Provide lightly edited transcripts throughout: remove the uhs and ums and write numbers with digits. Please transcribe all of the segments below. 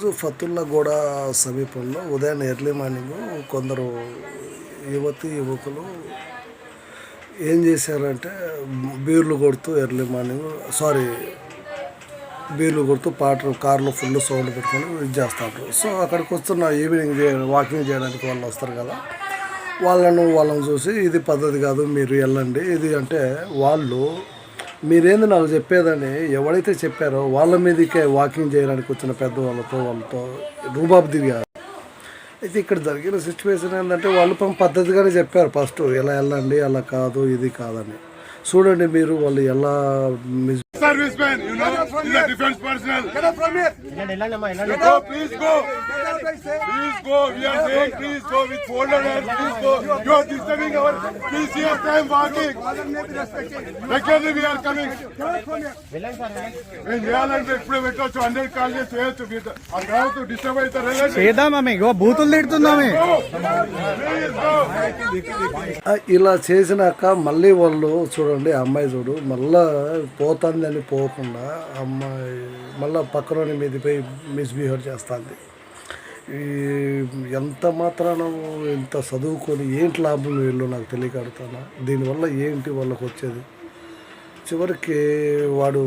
రోజు ఫతుల్లాగూడ సమీపంలో ఉదయం ఎర్లీ మార్నింగ్ కొందరు యువకులు ఏం చేశారంటే బీర్లు కొడుతూ బీర్లు కొడుతూ కార్లో ఫుల్ సౌండ్ పెట్టుకొని ఇది చేస్తారు. సో అక్కడికి వస్తున్న ఈవినింగ్ వాకింగ్ చేయడానికి వాళ్ళు వస్తారు కదా, వాళ్ళని చూసి ఇది పద్ధతి కాదు, మీరు వెళ్ళండి ఇది అంటే వాళ్ళు మీరేంది నాకు చెప్పేదని ఎవరైతే చెప్పారో వాళ్ళ మీదకే వాకింగ్ చేయడానికి వచ్చిన వాళ్ళతో రూబాబు దిగారు. అయితే ఇక్కడ జరిగిన సిచ్యువేషన్ ఏంటంటే వాళ్ళు పద్ధతిగానే చెప్పారు, ఫస్ట్ ఎలా వెళ్ళండి అలా కాదు ఇది కాదని. చూడండి మీరు వాళ్ళు ఎలా Service man, you know, he's a defense personnel. Get up from here. Go, please go. Please go. We are saying please go with folded hands. Please go. You are disturbing our PCF time walking. Regularly we are coming. And we are like ఇప్పుడు పెట్టొచ్చు 100 call చేసి చేయొచ్చు. ఆ తర్వాత disturb అవుతారు. చేద్దామే ఇగో బూతులు తిడుతున్నామే. ఇలా చేసినాక మళ్ళీ వాళ్ళు చూడండి, అమ్మాయి చూడు మళ్ళా పోతుంది అని పోకుండా అమ్మాయి మళ్ళీ పక్కన మీదిపై మిస్బిహేవ్ చేస్తుంది. ఎంత మాత్రాన ఇంత చదువుకొని ఏంటి లాభం వీళ్ళు నాకు తెలియక అడుగుతాను. దీనివల్ల ఏంటి వాళ్ళకి వచ్చేది? చివరికి వాడు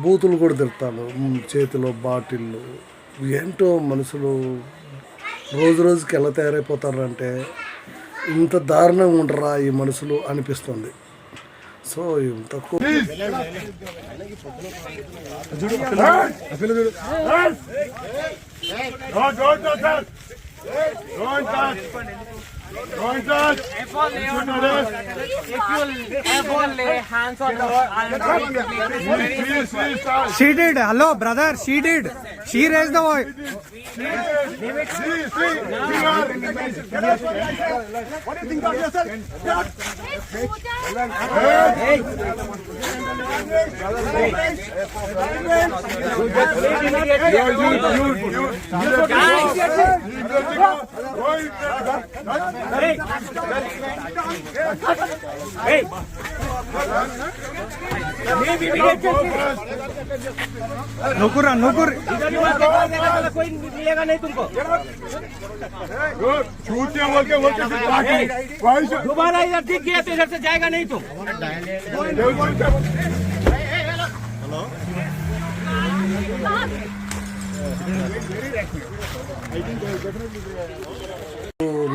బూతులు కూడా తిడతాడు, చేతిలో బాటిళ్ళు. ఏంటో మనుషులు రోజుకి ఎలా తయారైపోతారంటే ఇంత దారుణంగా ఉండరా ఈ మనుషులు అనిపిస్తుంది. సో తక్కువ Don't touch. If you ever lay hands on her, She did. Hello, brother. She did. She raised the voice. What do you think of yourself? Nukur. कोई मिलेगा नहीं तुमको. दोबारा इधर दिख गया तो इधर से जाएगा नहीं तुम.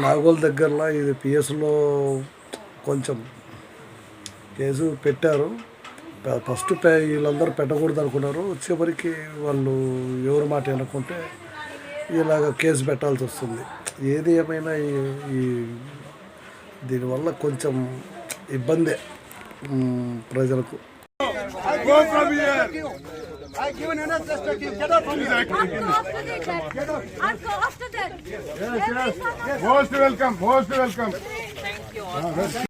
నాగోల్ దగ్గరలో ఇది పిఎస్లో కొంచెం కేసు పెట్టారు. ఫస్ట్ వీళ్ళందరూ పెట్టకూడదు అనుకున్నారు. చివరికి వాళ్ళు ఎవరి మాట అనుకుంటే ఇలాగ కేసు పెట్టాల్సి వస్తుంది. ఏది ఏమైనా ఈ దీనివల్ల కొంచెం ఇబ్బందే ప్రజలకు. Most welcome.